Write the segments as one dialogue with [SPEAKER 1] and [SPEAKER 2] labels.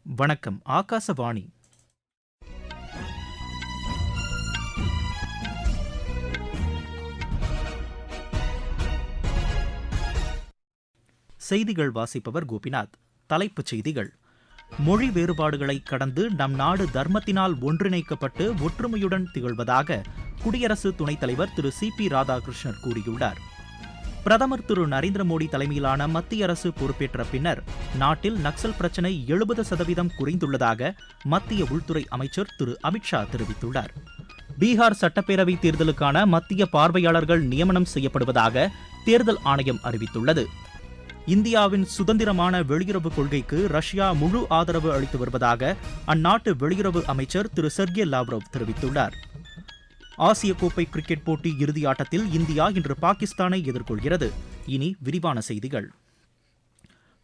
[SPEAKER 1] வணக்கம். ஆகாசவாணி. செய்திகள் வாசிப்பவர் கோபிநாத். தலைப்புச் செய்திகள். மொழி வேறுபாடுகளை கடந்து நம் நாடு தர்மத்தினால் ஒன்றிணைக்கப்பட்டு ஒற்றுமையுடன் திகழ்வதாக குடியரசு துணைத் தலைவர் திரு சி.பி. ராதாகிருஷ்ணன் கூறியுள்ளார். பிரதமர் திரு நரேந்திர மோடி தலைமையிலான மத்திய அரசு பொறுப்பேற்ற பின்னர் நாட்டில் நக்சல் பிரச்சினை 70% குறைந்துள்ளதாக மத்திய உள்துறை அமைச்சர் திரு அமித்ஷா தெரிவித்துள்ளார். பீகார் சட்டப்பேரவை தேர்தலுக்கான மத்திய பார்வையாளர்கள் நியமனம் செய்யப்படுவதாக தேர்தல் ஆணையம் அறிவித்துள்ளது. இந்தியாவின் சுதந்திரமான வெளியுறவு கொள்கைக்கு ரஷ்யா முழு ஆதரவு அளித்து வருவதாக அந்நாட்டு வெளியுறவு அமைச்சர் திரு செர்கே லாவ்ரோவ் தெரிவித்துள்ளார். ஆசிய கோப்பை கிரிக்கெட் போட்டி இறுதி ஆட்டத்தில் இந்தியா இன்று பாகிஸ்தானை எதிர்கொள்கிறது. இனி விரிவான செய்திகள்.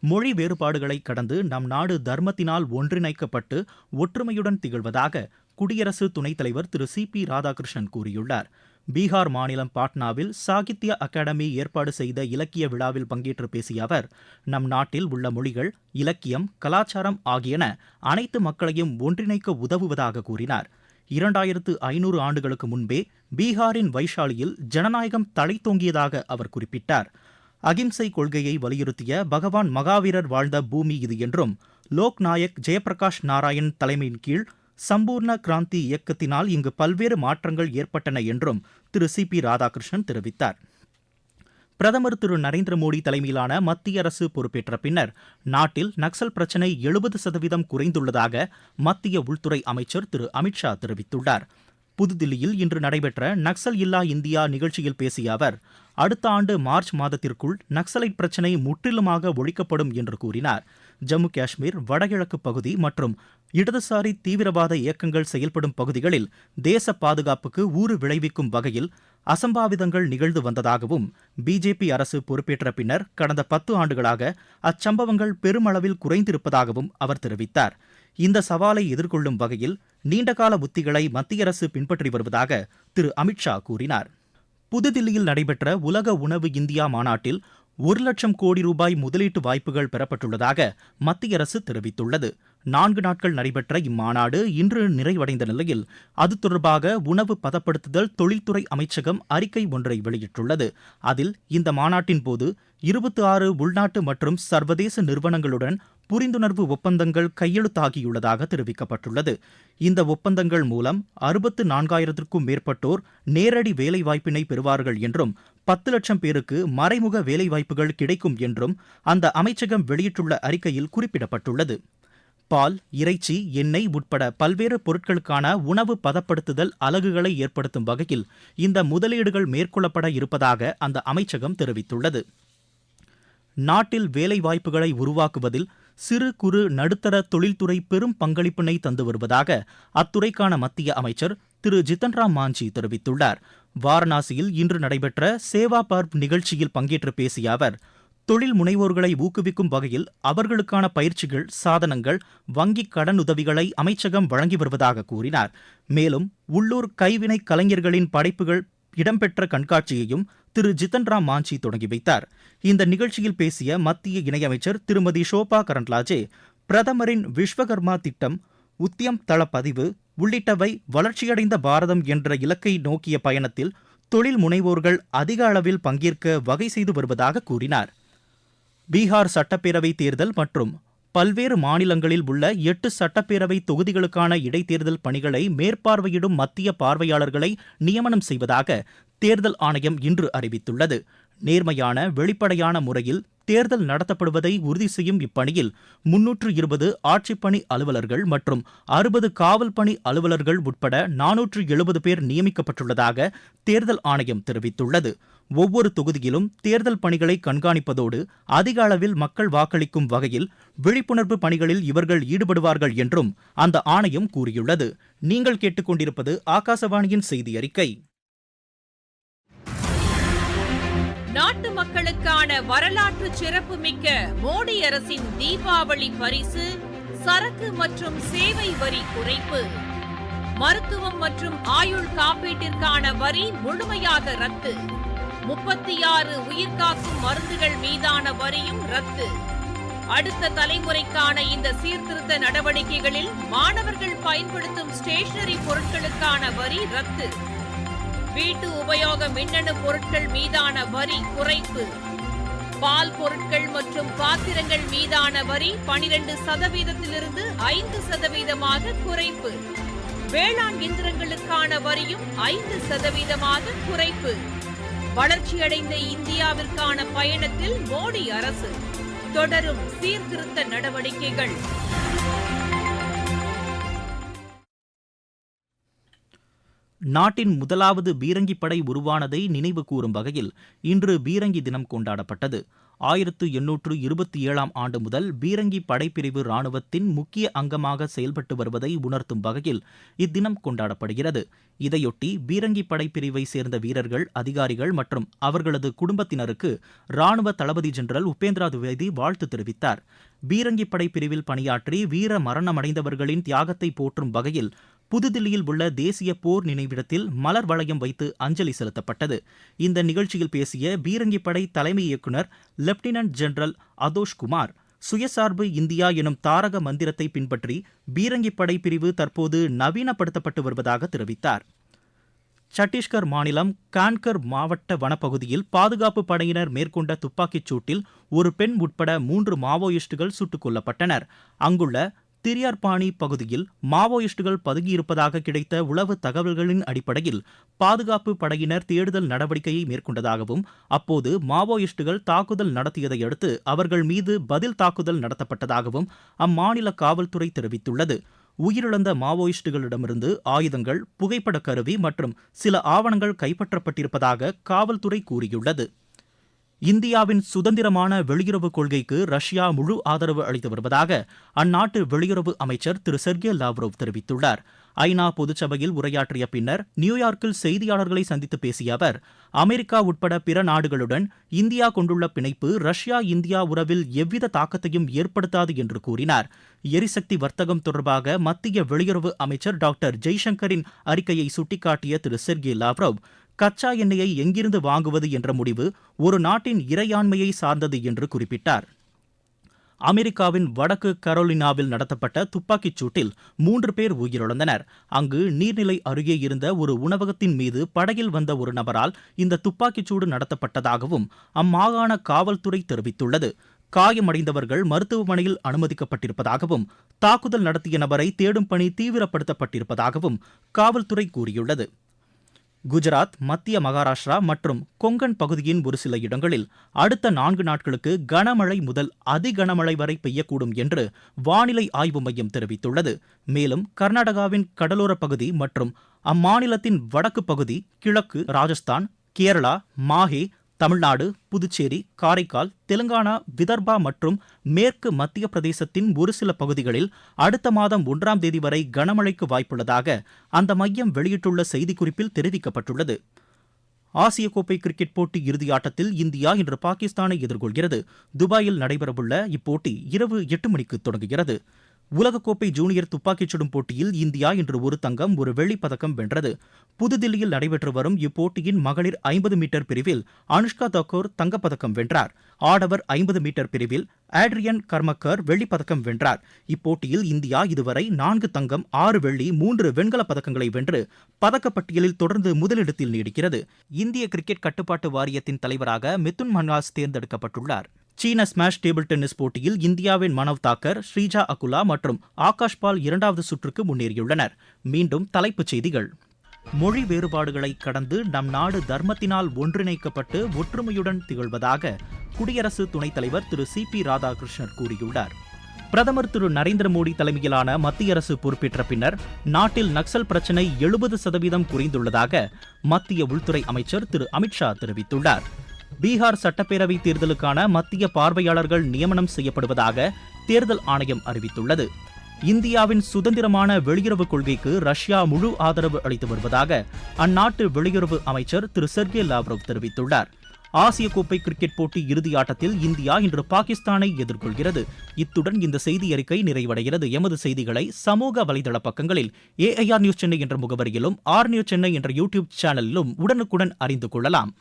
[SPEAKER 1] மொழி வேறுபாடுகளை கடந்து நம் நாடு தர்மத்தினால் ஒன்றிணைக்கப்பட்டு ஒற்றுமையுடன் திகழ்வதாக குடியரசு துணைத் தலைவர் திரு சி.பி. ராதாகிருஷ்ணன் கூறியுள்ளார். பீகார் மாநிலம் பாட்னாவில் சாகித்ய அகாடமி ஏற்பாடு செய்த இலக்கிய விழாவில் பங்கேற்று பேசிய அவர், நம் நாட்டில் உள்ள மொழிகள், இலக்கியம், கலாச்சாரம் ஆகியன அனைத்து மக்களையும் ஒன்றிணைக்க உதவுவதாக கூறினார். 2500 ஆண்டுகளுக்கு முன்பே பீகாரின் வைஷாலியில் ஜனநாயகம் தழைத்தோங்கியதாக அவர் குறிப்பிட்டார். அகிம்சை கொள்கையை வலியுறுத்திய பகவான் மகாவீரர் வாழ்ந்த பூமி இது என்றும், லோக்நாயக் ஜெயபிரகாஷ் நாராயண் தலைமையின் கீழ் சம்பூர்ண கிராந்தி இயக்கத்தினால் இங்கு பல்வேறு மாற்றங்கள் ஏற்பட்டன என்றும் திரு சி.பி. ராதாகிருஷ்ணன் தெரிவித்தார். பிரதமர் திரு நரேந்திர மோடி தலைமையிலான மத்திய அரசு பொறுப்பேற்ற பின்னர் நாட்டில் நக்சல் பிரச்சினை 70% குறைந்துள்ளதாக மத்திய உள்துறை அமைச்சர் திரு அமித்ஷா தெரிவித்துள்ளார். புதுதில்லியில் இன்று நடைபெற்ற நக்சல் இல்லா இந்தியா நிகழ்ச்சியில் பேசிய அவர், அடுத்த ஆண்டு மார்ச் மாதத்திற்குள் நக்சலைட் பிரச்சினை முற்றிலுமாக ஒழிக்கப்படும் என்று கூறினார். ஜம்மு காஷ்மீர், வடகிழக்கு பகுதி மற்றும் இடதுசாரி தீவிரவாத இயக்கங்கள் செயல்படும் பகுதிகளில் தேச பாதுகாப்புக்கு ஊறு விளைவிக்கும் வகையில் அசம்பாவிதங்கள் நிகழ்ந்து வந்ததாகவும், பிஜேபி அரசு பொறுப்பேற்ற பின்னர் கடந்த 10 ஆண்டுகளாக அச்சம்பவங்கள் பெருமளவில் குறைந்திருப்பதாகவும் அவர் தெரிவித்தார். இந்த சவாலை எதிர்கொள்ளும் வகையில் நீண்டகால உத்திகளை மத்திய அரசு பின்பற்றி வருவதாக திரு அமித்ஷா கூறினார். புதுதில்லியில் நடைபெற்ற உலக உணவு இந்தியா மாநாட்டில் 1 லட்சம் கோடி ரூபாய் முதலீட்டு வாய்ப்புகள் பெறப்பட்டுள்ளதாக மத்திய அரசு தெரிவித்துள்ளது. 4 நாட்கள் நடைபெற்ற இம்மாநாடு இன்று நிறைவடைந்த நிலையில் அது தொடர்பாக உணவு பதப்படுத்துதல் தொழில்துறை அமைச்சகம் அறிக்கை ஒன்றை வெளியிட்டுள்ளது. அதில் இந்த மாநாட்டின் போது 26 உள்நாட்டு மற்றும் சர்வதேச நிறுவனங்களுடன் புரிந்துணர்வு ஒப்பந்தங்கள் கையெழுத்தாகியுள்ளதாக தெரிவிக்கப்பட்டுள்ளது. இந்த ஒப்பந்தங்கள் மூலம் 64,000க்கும் மேற்பட்டோர் நேரடி வேலைவாய்ப்பினை பெறுவார்கள் என்றும் 10 லட்சம் பேருக்கு மறைமுக வேலைவாய்ப்புகள் கிடைக்கும் என்றும் அந்த அமைச்சகம் வெளியிட்டுள்ள அறிக்கையில் குறிப்பிடப்பட்டுள்ளது. பால், இறைச்சி, எண்ணெய் உட்பட பல்வேறு பொருட்களுக்கான உணவு பதப்படுத்துதல் அலகுகளை ஏற்படுத்தும் வகையில் இந்த முதலீடுகள் மேற்கொள்ளப்பட இருப்பதாக அந்த அமைச்சகம் தெரிவித்துள்ளது. நாட்டில் வேலைவாய்ப்புகளை உருவாக்குவதில் சிறு குறு நடுத்தர தொழில்துறை பெரும் பங்களிப்பினை தந்து வருவதாக அத்துறைக்கான மத்திய அமைச்சர் திரு ஜித்தன் ராம் மாஞ்சி தெரிவித்துள்ளார். வாரணாசியில் இன்று நடைபெற்ற சேவா பர்வ் நிகழ்ச்சியில் பங்கேற்று பேசிய அவர், தொழில் முனைவோர்களை ஊக்குவிக்கும் வகையில் அவர்களுக்கான பயிற்சிகள், சாதனங்கள், வங்கிக் கடனுதவிகளை அமைச்சகம் வழங்கி வருவதாக கூறினார். மேலும் உள்ளூர் கைவினை கலைஞர்களின் படைப்புகள் இடம்பெற்ற கண்காட்சியையும் திரு ஜித்தன் ராம் மாஞ்சி தொடங்கி வைத்தார். இந்த நிகழ்ச்சியில் பேசிய மத்திய இணையமைச்சர் திருமதி ஷோபா கரண்ட்லாஜே, பிரதமரின் விஸ்வகர்மா திட்டம், உத்தியம் தள பதிவு உள்ளிட்டவை வளர்ச்சியடைந்த பாரதம் என்ற இலக்கை நோக்கிய பயணத்தில் தொழில் முனைவோர்கள் அதிக அளவில் பங்கேற்க வகை செய்து வருவதாக கூறினார். பீகார் சட்டப்பேரவை தேர்தல் மற்றும் பல்வேறு மாநிலங்களில் உள்ள 8 சட்டப்பேரவை தொகுதிகளுக்கான இடைத்தேர்தல் பணிகளை மேற்பார்வையிடும் மத்திய பார்வையாளர்களை நியமனம் செய்வதாக தேர்தல் ஆணையம் இன்று அறிவித்துள்ளது. நேர்மையான, வெளிப்படையான முறையில் தேர்தல் நடத்தப்படுவதை உறுதி செய்யும் இப்பணியில் 320 ஆட்சிப்பணி அலுவலர்கள் மற்றும் 60 காவல் பணி அலுவலர்கள் உட்பட 470 பேர் நியமிக்கப்பட்டுள்ளதாக தேர்தல் ஆணையம் தெரிவித்துள்ளது. ஒவ்வொரு தொகுதியிலும் தேர்தல் பணிகளை கண்காணிப்பதோடு அதிக அளவில் மக்கள் வாக்களிக்கும் வகையில் விழிப்புணர்வு பணிகளில் இவர்கள் ஈடுபடுவார்கள் என்றும் அந்த ஆணையம் கூறியுள்ளது. நீங்கள் கேட்டுக்கொண்டிருப்பது ஆகாசவாணியின் செய்தி அறிக்கை.
[SPEAKER 2] நாட்டு மக்களுக்கான வரலாற்று சிறப்புமிக்க மோடி அரசின் தீபாவளி பரிசு சரக்கு மற்றும் சேவை வரி குறைப்பு. மருத்துவம் மற்றும் ஆயுள் காப்பீட்டிற்கான வரி முழுமையாக ரத்து. 36 உயிர்காக்கும் மருந்துகள் மீதான வரியும் ரத்து. அடுத்த தலைமுறைக்கான இந்த சீர்திருத்த நடவடிக்கைகளில் மாணவர்கள் பயன்படுத்தும் ஸ்டேஷனரி பொருட்களுக்கான வரி ரத்து. வீட்டு உபயோக மின்னணு பொருட்கள் மீதான வரி குறைப்பு. பால் பொருட்கள் மற்றும் பாத்திரங்கள் மீதான வரி 12%-இலிருந்து 5% குறைப்பு. வேளாண் இயந்திரங்களுக்கான வரியும் 5% குறைப்பு. வளர்ச்சியடைந்த இந்தியாவிற்கான பயணத்தில் மோடி அரசு தொடரும் சீர்திருத்த நடவடிக்கைகள்.
[SPEAKER 1] நாட்டின் முதலாவது பீரங்கி படை உருவானதை நினைவு கூறும் வகையில் இன்று பீரங்கி தினம் கொண்டாடப்பட்டது. 1827 ஆண்டு முதல் பீரங்கி படைப்பிரிவு இராணுவத்தின் முக்கிய அங்கமாக செயல்பட்டு வருவதை உணர்த்தும் வகையில் இத்தினம் கொண்டாடப்படுகிறது. இதையொட்டி பீரங்கி படைப்பிரிவை சேர்ந்த வீரர்கள், அதிகாரிகள் மற்றும் அவர்களது குடும்பத்தினருக்கு இராணுவ தளபதி ஜெனரல் உபேந்திரா திவேதி வாழ்த்து தெரிவித்தார். பீரங்கி படைப்பிரிவில் பணியாற்றி வீர மரணமடைந்தவர்களின் தியாகத்தை போற்றும் வகையில் புதுதில்லியில் உள்ள தேசிய போர் நினைவிடத்தில் மலர் வளையம் வைத்து அஞ்சலி செலுத்தப்பட்டது. இந்த நிகழ்ச்சியில் பேசிய பீரங்கிப்படை தலைமை இயக்குநர் லெப்டினன்ட் ஜெனரல் அதோஷ் குமார், சுயசார்பு இந்தியா எனும் தாரக மந்திரத்தை பின்பற்றி பீரங்கிப்படை பிரிவு தற்போது நவீனப்படுத்தப்பட்டு வருவதாக தெரிவித்தார். சத்தீஸ்கர் மாநிலம் கான்கர் மாவட்ட வனப்பகுதியில் பாதுகாப்பு படையினர் மேற்கொண்ட துப்பாக்கிச் சூட்டில் ஒரு பெண் உட்பட 3 மாவோயிஸ்டுகள் சுட்டுக் கொல்லப்பட்டனர். அங்குள்ள திரியார்பாணி பகுதியில் மாவோயிஸ்டுகள் பதுங்கியிருப்பதாக கிடைத்த உளவு தகவல்களின் அடிப்படையில் பாதுகாப்பு படையினர் தேடுதல் நடவடிக்கையை மேற்கொண்டதாகவும், அப்போது மாவோயிஸ்டுகள் தாக்குதல் நடத்தியதை அடுத்து அவர்கள் மீது பதில் தாக்குதல் நடத்தப்பட்டதாகவும் அம்மாநில காவல்துறை தெரிவித்துள்ளது. உயிரிழந்த மாவோயிஸ்டுகளிடமிருந்து ஆயுதங்கள், புகைப்பட கருவி மற்றும் சில ஆவணங்கள் கைப்பற்றப்பட்டிருப்பதாக காவல்துறை கூறியுள்ளது. இந்தியாவின் சுதந்திரமான வெளியுறவு கொள்கைக்கு ரஷ்யா முழு ஆதரவு அளித்து வருவதாக அந்நாட்டு வெளியுறவு அமைச்சர் திரு செர்கே லாவ்ரோவ் தெரிவித்துள்ளார். ஐநா பொதுச்சபையில் உரையாற்றிய பின்னர் நியூயார்க்கில் செய்தியாளர்களை சந்தித்து பேசிய அவர், அமெரிக்கா உட்பட பிற நாடுகளுடன் இந்தியா கொண்டுள்ள பிணைப்பு ரஷ்யா இந்தியா உறவில் எவ்வித தாக்கத்தையும் ஏற்படுத்தாது என்று கூறினார். எரிசக்தி வர்த்தகம் தொடர்பாக மத்திய வெளியுறவு அமைச்சர் டாக்டர் ஜெய்சங்கரின் அறிக்கையை சுட்டிக்காட்டிய திரு செர்கே லாவ்ரோவ், கச்சா எண்ணெயை எங்கிருந்து வாங்குவது என்ற முடிவு ஒரு நாட்டின் இறையாண்மையை சார்ந்தது என்று குறிப்பிட்டார். அமெரிக்காவின் வடக்கு கரோலினாவில் நடத்தப்பட்ட துப்பாக்கிச் சூட்டில் 3 பேர் உயிரிழந்தனர். அங்கு நீர்நிலை அருகே இருந்த ஒரு உணவகத்தின் மீது படகில் வந்த ஒரு நபரால் இந்த துப்பாக்கிச்சூடு நடத்தப்பட்டதாகவும் அம்மாகாண காவல்துறை தெரிவித்துள்ளது. காயமடைந்தவர்கள் மருத்துவமனையில் அனுமதிக்கப்பட்டிருப்பதாகவும், தாக்குதல் நடத்திய நபரை தேடும் பணி தீவிரப்படுத்தப்பட்டிருப்பதாகவும் காவல்துறை கூறியுள்ளது. குஜராத், மத்திய மகாராஷ்டிரா மற்றும் கொங்கன் பகுதியின் ஒரு சில இடங்களில் அடுத்த 4 நாட்களுக்கு கனமழை முதல் அதிகனமழை வரை பெய்யக்கூடும் என்று வானிலை ஆய்வு மையம் தெரிவித்துள்ளது. மேலும் கர்நாடகாவின் கடலோர பகுதி மற்றும் அம்மாநிலத்தின் வடக்கு பகுதி, கிழக்கு ராஜஸ்தான், கேரளா, மாஹே, தமிழ்நாடு, புதுச்சேரி, காரைக்கால், தெலுங்கானா, விதர்பா மற்றும் மேற்கு மத்திய பிரதேசத்தின் ஒரு சில பகுதிகளில் அடுத்த மாதம் 1ஆம் தேதி வரை கனமழைக்கு வாய்ப்புள்ளதாக அந்த மையம் வெளியிட்டுள்ள செய்திக்குறிப்பில் தெரிவிக்கப்பட்டுள்ளது. ஆசிய கோப்பை கிரிக்கெட் போட்டி இறுதியாட்டத்தில் இந்தியா இன்று பாகிஸ்தானை எதிர்கொள்கிறது. துபாயில் நடைபெறவுள்ள இப்போட்டி இரவு 8 மணிக்கு தொடங்குகிறது. உலகக்கோப்பை ஜூனியர் துப்பாக்கிச் சுடும் போட்டியில் இந்தியா இன்று 1 தங்கம், 1 வெள்ளிப் பதக்கம் வென்றது. புதுதில்லியில் நடைபெற்று வரும் இப்போட்டியின் மகளிர் 50 மீட்டர் பிரிவில் அனுஷ்கா தக்கோர் தங்கப்பதக்கம் வென்றார். ஆடவர் 50 மீட்டர் பிரிவில் ஆட்ரியன் கர்மக்கர் வெள்ளிப் பதக்கம் வென்றார். இப்போட்டியில் இந்தியா இதுவரை 4 தங்கம், 6 வெள்ளி, 3 வெண்கலப் பதக்கங்களை வென்று பதக்கப்பட்டியலில் தொடர்ந்து முதலிடத்தில் நீடிக்கிறது. இந்திய கிரிக்கெட் கட்டுப்பாட்டு வாரியத்தின் தலைவராக மிதுன் மன்ஹாஸ் தேர்ந்தெடுக்கப்பட்டுள்ளார். சீன ஸ்மாஷ் டேபிள் டென்னிஸ் போட்டியில் இந்தியாவின் மனவ் தாக்கர், ஸ்ரீஜா அகுலா மற்றும் ஆகாஷ் பால் 2வது சுற்றுக்கு முன்னேறியுள்ளனர். மீண்டும் தலைப்புச் செய்திகள். மொழி வேறுபாடுகளை கடந்து நம் நாடு தர்மத்தினால் ஒன்றிணைக்கப்பட்டு ஒற்றுமையுடன் திகழ்வதாக குடியரசு துணைத் தலைவர் திரு CP ராதாகிருஷ்ணன் கூறியுள்ளார். பிரதமர் திரு நரேந்திர மோடி தலைமையிலான மத்திய அரசு பொறுப்பேற்ற பின்னர் நாட்டில் நக்சல் பிரச்சினை 70% குறைந்துள்ளதாக மத்திய உள்துறை அமைச்சர் திரு அமித்ஷா தெரிவித்துள்ளார். பீகார் சட்டப்பேரவை தேர்தலுக்கான மத்திய பார்வையாளர்கள் நியமனம் செய்யப்படுவதாக தேர்தல் ஆணையம் அறிவித்துள்ளது. இந்தியாவின் சுதந்திரமான வெளியுறவு கொள்கைக்கு ரஷ்யா முழு ஆதரவு அளித்து வருவதாக அந்நாட்டு வெளியுறவு அமைச்சர் திரு செர்கே லாவ்ரோவ் தெரிவித்துள்ளார். ஆசிய கோப்பை கிரிக்கெட் போட்டி இறுதியாட்டத்தில் இந்தியா இன்று பாகிஸ்தானை எதிர்கொள்கிறது. இத்துடன் இந்த செய்தி அறிக்கை நிறைவடைகிறது. எமது செய்திகளை சமூக வலைதள பக்கங்களில் AIR நியூஸ் சென்னை என்ற முகவரியிலும், R நியூஸ் சென்னை என்ற யூடியூப் சேனலிலும் உடனுக்குடன் அறிந்து கொள்ளலாம்.